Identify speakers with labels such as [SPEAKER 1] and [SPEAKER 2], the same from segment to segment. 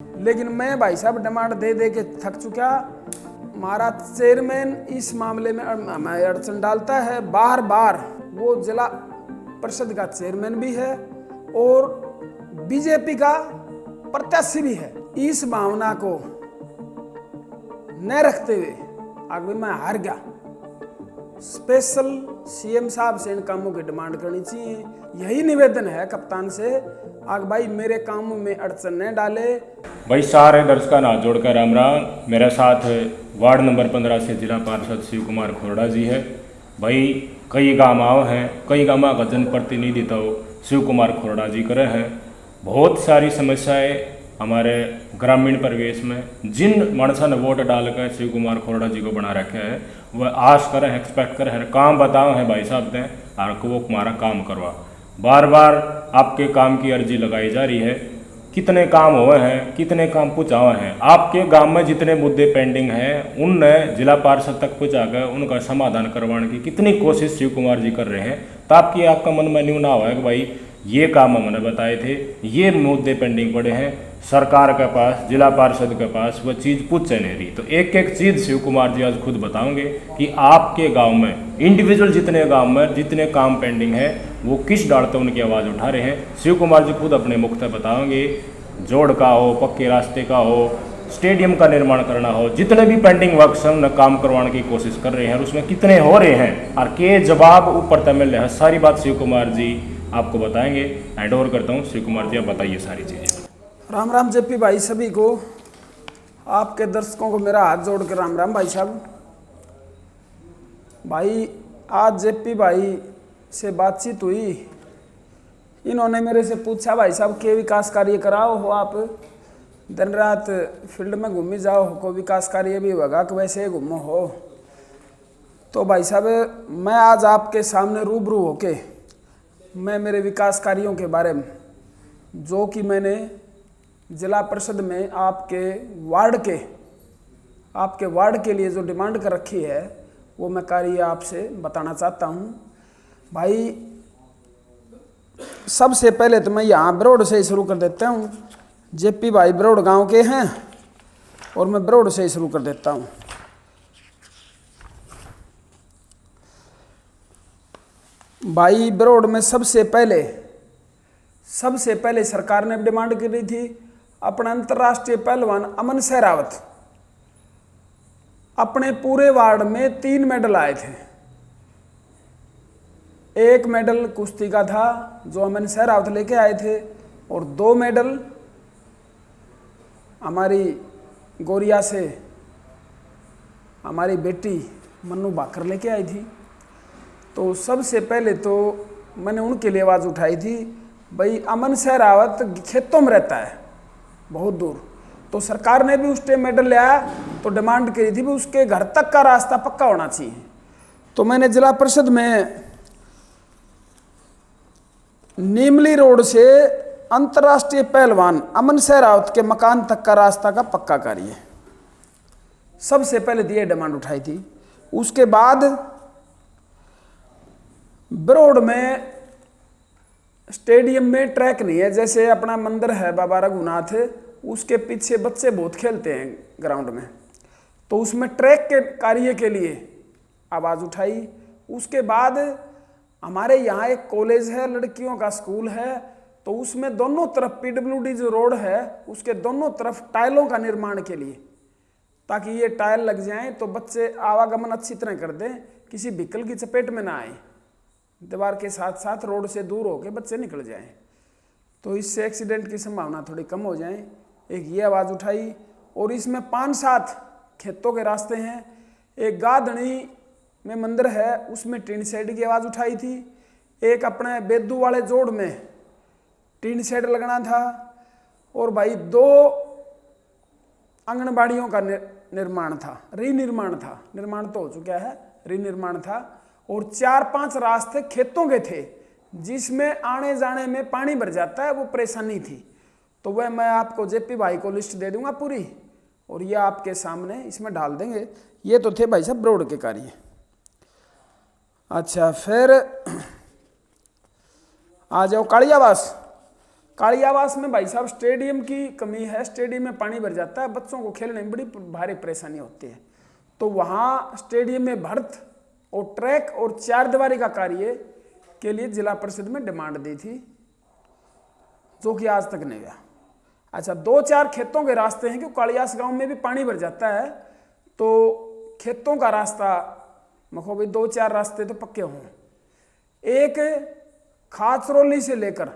[SPEAKER 1] लेकिन मैं भाई साहब डिमांड दे दे के थक चुका। हमारा चेयरमैन इस मामले में हमें अड़चन डालता है बार बार। वो जिला परिषद का चेयरमैन भी है और बीजेपी का प्रत्याशी भी है। इस भावना को न रखते हुए आगे मैं हार गया। स्पेशल सीएम साहब से इन कामों की डिमांड करनी चाहिए। यही निवेदन है कप्तान से, आग भाई मेरे कामों में अड़चन न डाले।
[SPEAKER 2] भाई सारे दर्शकों का हाथ जोड़कर राम राम। मेरे साथ वार्ड नंबर 15 से जिला पार्षद शिव कुमार खोरड़ा जी है। भाई कई गाँव आओ हैं, कई गाँव का जनप्रतिनिधित्व शिव कुमार खोरड़ा जी करे हैं। बहुत सारी समस्याएं हमारे ग्रामीण परिवेश में जिन मानसा ने वोट डालकर शिव कुमार खोरड़ा जी को बना रखे है, वह आस करें, एक्सपेक्ट करें, काम बताओ हैं भाई साहब ने आपको वो हमारा काम करवा। बार बार आपके काम की अर्जी लगाई जा रही है। कितने काम हुए हैं, कितने काम पहुँचा हुए हैं। आपके गांव में जितने मुद्दे पेंडिंग हैं उनने जिला पार्षद तक पहुँचाकर उनका समाधान करवाने की कितनी कोशिश शिव कुमार जी कर रहे हैं, ताकि आपका मन में न्यू ना हो कि भाई ये काम हमने बताए थे, ये मुद्दे पेंडिंग पड़े हैं, सरकार के पास, जिला पार्षद के पास वह चीज़ पूछे नहीं रही। तो एक एक चीज़ शिव कुमार जी आज खुद बताओगे कि आपके गांव में इंडिविजुअल जितने गांव में जितने काम पेंडिंग है वो किस डालते उनकी आवाज़ उठा रहे हैं। शिव कुमार जी खुद अपने मुख से बताओगे। जोड़ का हो, पक्के रास्ते का हो, स्टेडियम का निर्माण करना हो, जितने भी पेंडिंग वर्क्स हैं उन्हें काम करवाने की कोशिश कर रहे हैं और उसमें कितने हो रहे हैं और के जवाब ऊपर तक मिल रहे हैं। सारी बात शिव कुमार जी आपको बताएंगे। हैंड ओवर करता हूँ शिव कुमार जी, आप बताइए सारी चीज़ें।
[SPEAKER 1] राम राम जेपी भाई, सभी को, आपके दर्शकों को मेरा हाथ जोड़ के राम राम भाई साहब। भाई आज जेपी भाई से बातचीत हुई, इन्होंने मेरे से पूछा भाई साहब के विकास कार्य कराओ हो, आप दिन रात फील्ड में घूमी जाओ हो, को विकास कार्य भी होगा कि वैसे घूमो हो। तो भाई साहब मैं आज आपके सामने रूबरू होके मैं मेरे विकास कार्यों के बारे में, जो कि मैंने जिला परिषद में आपके वार्ड के लिए जो डिमांड कर रखी है, वो मैं कार्य आपसे बताना चाहता हूँ। भाई सबसे पहले तो मैं यहाँ बरोड से ही शुरू कर देता हूँ। जेपी भाई बरोड गांव के हैं और मैं बरोड से ही शुरू कर देता हूँ। भाई बरोड में सबसे पहले सरकार ने डिमांड करी थी, अपना अंतर्राष्ट्रीय पहलवान अमन सहरावत अपने पूरे वार्ड में 3 मेडल आए थे। एक मेडल कुश्ती का था जो अमन सहरावत लेके आए थे और 2 मेडल हमारी गोरिया से हमारी बेटी मन्नू भाकर लेके आई थी। तो सबसे पहले तो मैंने उनके लिए आवाज़ उठाई थी, भाई अमन सहरावत खेतों में रहता है बहुत दूर, तो सरकार ने भी उस टाइम मेडल ले आया तो डिमांड करी थी भी उसके घर तक का रास्ता पक्का होना चाहिए। तो मैंने जिला परिषद में नीमली रोड से अंतर्राष्ट्रीय पहलवान अमन सहरावत के मकान तक का रास्ता का पक्का कार्य सबसे पहले दिए डिमांड उठाई थी। उसके बाद बरोड में स्टेडियम में ट्रैक नहीं है, जैसे अपना मंदिर है बाबा रघुनाथ, उसके पीछे बच्चे बहुत खेलते हैं ग्राउंड में, तो उसमें ट्रैक के कार्य के लिए आवाज़ उठाई। उसके बाद हमारे यहाँ एक कॉलेज है, लड़कियों का स्कूल है, तो उसमें दोनों तरफ पीडब्ल्यूडी जो रोड है उसके दोनों तरफ टाइलों का निर्माण के लिए, ताकि ये टाइल लग जाएं तो बच्चे आवागमन अच्छी तरह कर दें, किसी व्हीकल की चपेट में ना आए, दीवार के साथ साथ रोड से दूर होकर बच्चे निकल जाएं, तो इससे एक्सीडेंट की संभावना थोड़ी कम हो जाए। एक ये आवाज़ उठाई। और इसमें 5-7 खेतों के रास्ते हैं। एक गादड़ी में मंदिर है, उसमें टीन शेड की आवाज़ उठाई थी। एक अपने बेदू वाले जोड़ में टीन शेड लगना था। और भाई 2 आंगनबाड़ियों का निर्माण था, निर्माण तो हो चुका है, रीनिर्माण था। और 4-5 रास्ते खेतों के थे जिसमें आने जाने में पानी भर जाता है, वो परेशानी थी। तो वह मैं आपको जेपी भाई को लिस्ट दे दूंगा पूरी, और ये आपके सामने इसमें डाल देंगे। ये तो थे भाई साहब रोड के कार्य। अच्छा, फिर आ जाओ कालियावास। कालियावास में भाई साहब स्टेडियम की कमी है, स्टेडियम में पानी भर जाता है, बच्चों को खेलने में बड़ी भारी परेशानी होती है। तो वहाँ स्टेडियम में भर्त और ट्रैक और 4 दीवारी का कार्य के लिए जिला परिषद में डिमांड दी थी, जो कि आज तक नहीं हुआ। अच्छा, 2-4 खेतों के रास्ते हैं, क्योंकि कालियास गांव में भी पानी भर जाता है, तो खेतों का रास्ता मखो भाई 2-4 रास्ते तो पक्के हों। एक खाचरौली से लेकर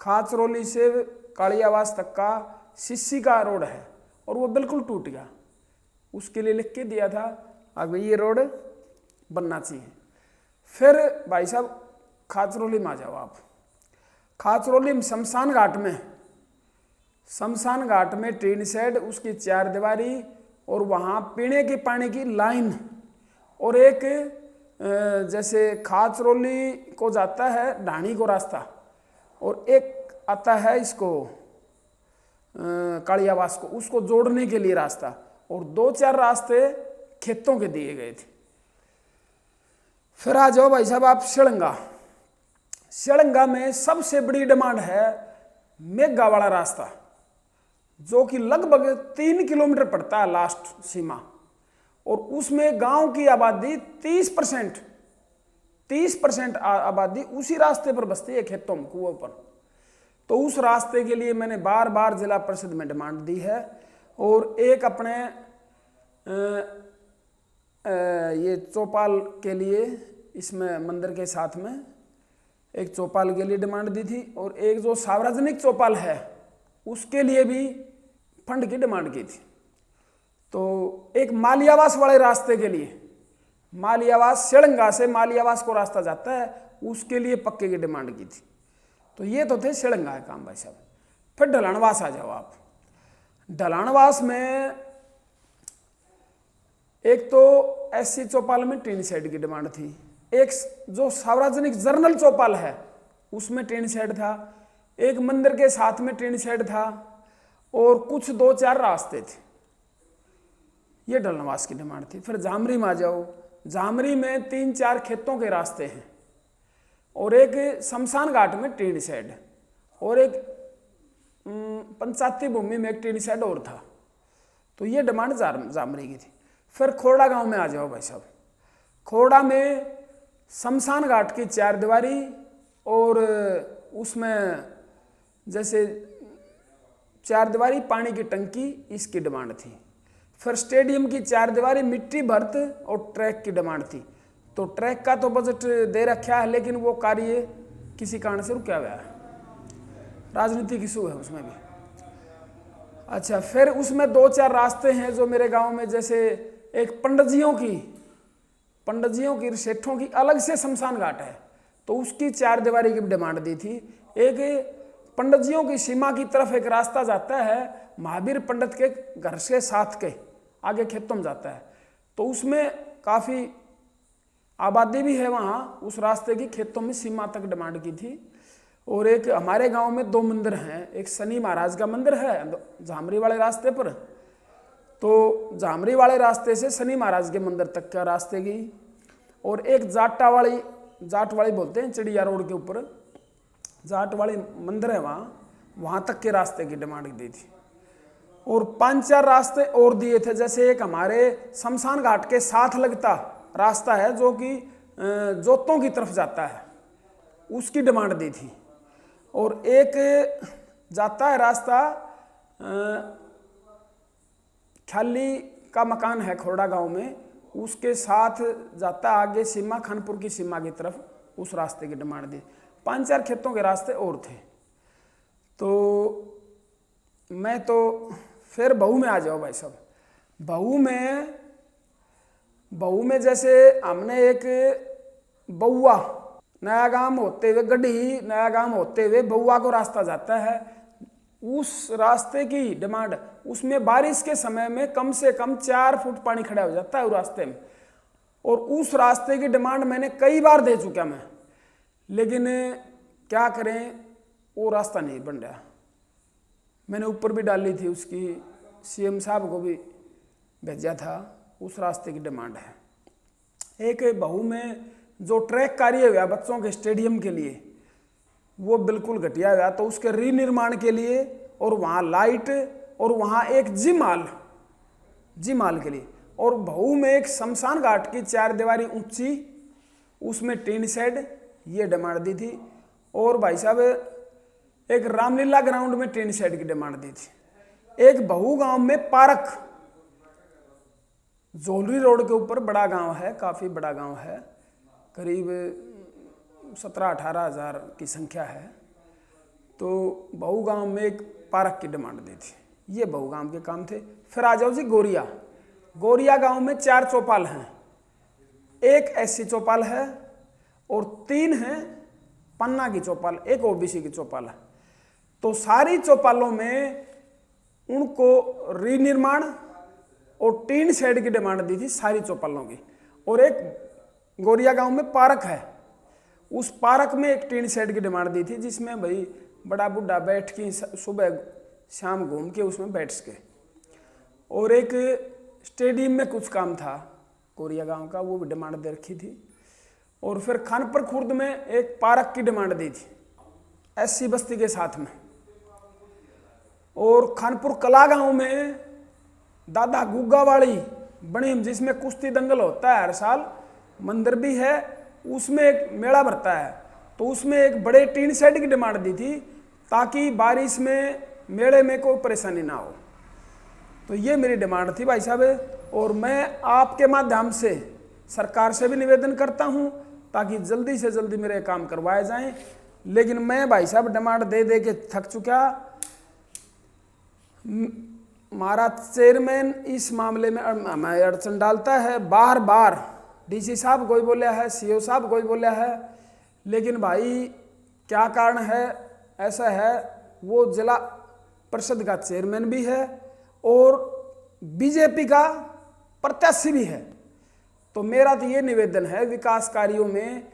[SPEAKER 1] खाचरौली से कालियावास तक का सिस्सी का रोड है और वो बिल्कुल टूट गया, उसके लिए लिख के दिया था अब ये रोड बनना चाहिए। फिर भाई साहब खाचरौली में आ जाओ आप। खाचरौली में शमशान घाट में टीन शेड, उसकी 4 दीवारी और वहाँ पीने के पानी की लाइन, और एक जैसे खाचरौली को जाता है ढाणी को रास्ता, और एक आता है इसको कालियावास को, उसको जोड़ने के लिए रास्ता, और 2-4 रास्ते खेतों के दिए गए थे। फिर आ जाओ भाई साहब आप शलंगा में सबसे बड़ी डिमांड है मेघा वाला रास्ता, जो कि लगभग 3 किलोमीटर पड़ता है लास्ट सीमा, और उसमें गांव की आबादी 30% आबादी उसी रास्ते पर बसती है, खेतों में, कुओं पर। तो उस रास्ते के लिए मैंने बार बार जिला परिषद में डिमांड दी है। और एक अपने ये चौपाल के लिए, इसमें मंदिर के साथ में एक चौपाल के लिए डिमांड दी थी, और एक जो सार्वजनिक चौपाल है उसके लिए भी फंड की डिमांड की थी। तो एक मालियावास वाले रास्ते के लिए, मालियावास शलंगा से मालियावास को रास्ता जाता है, उसके लिए पक्के की डिमांड की थी। तो ये तो थे शलंगा के काम भाई साहब। फिर ढलानवास आ जाओ आप। ढलानवास में एक तो एससी चौपाल में टीन शेड की डिमांड थी, एक जो सार्वजनिक जर्नल चौपाल है उसमें टीन शेड था, एक मंदिर के साथ में टीन शेड था, और कुछ 2-4 रास्ते थे। ये ढलानवास की डिमांड थी। फिर जामरी में आ जाओ। जामरी में 3-4 खेतों के रास्ते हैं, और एक शमशान घाट में टीन शेड, और एक पंचायती भूमि में एक टीन शेड और था। तो ये डिमांड जामरी की थी। फिर खोड़ा गांव में आ जाओ भाई साहब। खोड़ा में शमशान घाट की 4 दीवारी, और उसमें जैसे 4 दीवारी पानी की टंकी, इसकी डिमांड थी। फिर स्टेडियम की 4 दीवारी, मिट्टी भर्त और ट्रैक की डिमांड थी। तो ट्रैक का तो बजट दे रखा है, लेकिन वो कार्य किसी कारण से रुका हुआ है, राजनीतिक इशू है उसमें भी। अच्छा, फिर उसमें 2-4 रास्ते हैं जो मेरे गांव में, जैसे एक पंडितजियों की सेठों की अलग से शमशान घाट है, तो उसकी 4 दीवारी की डिमांड दी थी। एक पंडितजियों की सीमा की तरफ एक रास्ता जाता है, महावीर पंडित के घर से साथ के आगे खेतों में जाता है, तो उसमें काफ़ी आबादी भी है वहाँ, उस रास्ते की खेतों में सीमा तक डिमांड की थी। और एक हमारे गांव में 2 मंदिर हैं, एक शनि महाराज का मंदिर है झामरी वाले रास्ते पर, तो झामरी वाले रास्ते से शनि महाराज के मंदिर तक का रास्ते की, और एक जाट वाली बोलते हैं, चिड़िया रोड के ऊपर जाट वाली मंदिर है, वहाँ तक के रास्ते की डिमांड दी थी। और 5-4 रास्ते और दिए थे, जैसे एक हमारे शमशान घाट के साथ लगता रास्ता है जो कि जोतों की तरफ जाता है, उसकी डिमांड दी थी। और एक जाता है रास्ता, ख्याली का मकान है खोड़ा गांव में, उसके साथ जाता आगे सीमा, खानपुर की सीमा की तरफ, उस रास्ते की डिमांड दी। 5-4 खेतों के रास्ते और थे। तो मैं तो फिर बहू में आ जाओ भाई साहब। बहू में जैसे हमने एक बउआ नया गांव होते हुए, गढ़ी नया गांव होते हुए बउआ को रास्ता जाता है, उस रास्ते की डिमांड, उसमें बारिश के समय में कम से कम 4 फुट पानी खड़ा हो जाता है उस रास्ते में, और उस रास्ते की डिमांड मैंने कई बार दे चुका मैं, लेकिन क्या करें, वो रास्ता नहीं बन रहा। मैंने ऊपर भी डाली थी, उसकी सीएम साहब को भी भेजा था, उस रास्ते की डिमांड है। एक बहू में जो ट्रैक कार्य हुआ बच्चों के स्टेडियम के लिए, वो बिल्कुल घटिया गया। तो उसके रीनिर्माण के लिए और वहाँ लाइट और वहाँ एक जिम हॉल के लिए, और बहू में एक शमशान घाट की 4 दीवारी ऊंची, उसमें टीन शेड, ये डिमांड दी थी। और भाई साहब एक रामलीला ग्राउंड में टीन शेड की डिमांड दी थी। एक बहू गांव में पार्क, जोलरी रोड के ऊपर, बड़ा गांव है, काफ़ी बड़ा गांव है, करीब 17-18 हज़ार की संख्या है। तो बहू गांव में एक पार्क की डिमांड दी थी। ये बहू गांव के काम थे। फिर आ जाओ जी गोरिया गांव में 4 चौपाल हैं, 1 SC चौपाल है और 3 हैं पन्ना की चौपाल, 1 OBC की चौपाल है। तो सारी चौपालों में उनको रीनिर्माण और टीन शेड की डिमांड दी थी सारी चौपालों की। और एक गोरिया गांव में पार्क है, उस पार्क में एक टीन शेड की डिमांड दी थी, जिसमें भाई बड़ा बूढ़ा बैठ के सुबह शाम घूम के उसमें बैठ सके। और एक स्टेडियम में कुछ काम था गोरिया गांव का, वो भी डिमांड दे रखी थी। और फिर खानपुर खुर्द में एक पार्क की डिमांड दी थी SC बस्ती के साथ में। और खानपुर कला गांव में दादा गुग्गा वाली बनी, जिसमें कुश्ती दंगल होता है हर साल, मंदिर भी है, उसमें एक मेला भरता है। तो उसमें एक बड़े टीन शेड की डिमांड दी थी, ताकि बारिश में मेले में कोई परेशानी ना हो। तो ये मेरी डिमांड थी भाई साहब। और मैं आपके माध्यम से सरकार से भी निवेदन करता हूं ताकि जल्दी से जल्दी मेरे काम करवाए जाएं। लेकिन मैं भाई साहब डिमांड दे दे के थक चुका। हमारा चेयरमैन इस मामले में हमें अड़चन डालता है, बार बार DC साहब कोई बोला है, CO साहब कोई बोला है, लेकिन भाई क्या कारण है? ऐसा है, वो जिला परिषद का चेयरमैन भी है और BJP का प्रत्याशी भी है। तो मेरा तो ये निवेदन है, विकास कार्यों में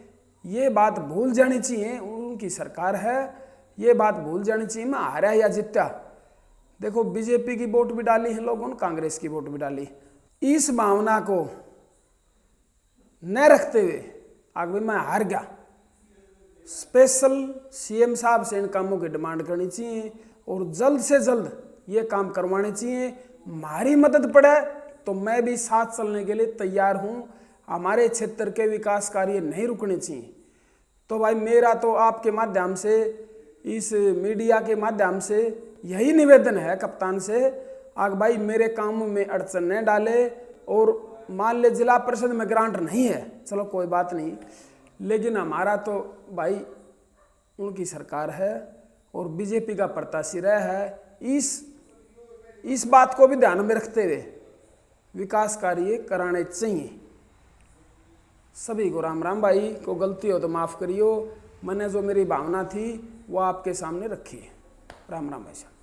[SPEAKER 1] ये बात भूल जानी चाहिए, उनकी सरकार है, ये बात भूल जानी चाहिए। मैं हारा या जीता, देखो BJP की वोट भी डाली है लोगों ने, कांग्रेस की वोट भी डाली। इस भावना को न रखते हुए आगे मैं हार गया। स्पेशल CM साहब से इन कामों की डिमांड करनी चाहिए और जल्द से जल्द ये काम करवाने चाहिए। हमारी मदद पड़े तो मैं भी साथ चलने के लिए तैयार हूँ। हमारे क्षेत्र के विकास कार्य नहीं रुकने चाहिए। तो भाई मेरा तो आपके माध्यम से, इस मीडिया के माध्यम से यही निवेदन है कप्तान से, आग भाई मेरे कामों में अड़चन न डाले। और मान ले जिला परिषद में ग्रांट नहीं है, चलो कोई बात नहीं, लेकिन हमारा तो भाई उनकी सरकार है और BJP का प्रत्याशी रहा है। इस बात को भी ध्यान में रखते हुए विकास कार्य कराने चाहिए। सभी को राम राम। भाई को गलती हो तो माफ़ करियो, मैंने जो मेरी भावना थी वो आपके सामने रखी है। राम राम भाई साहब।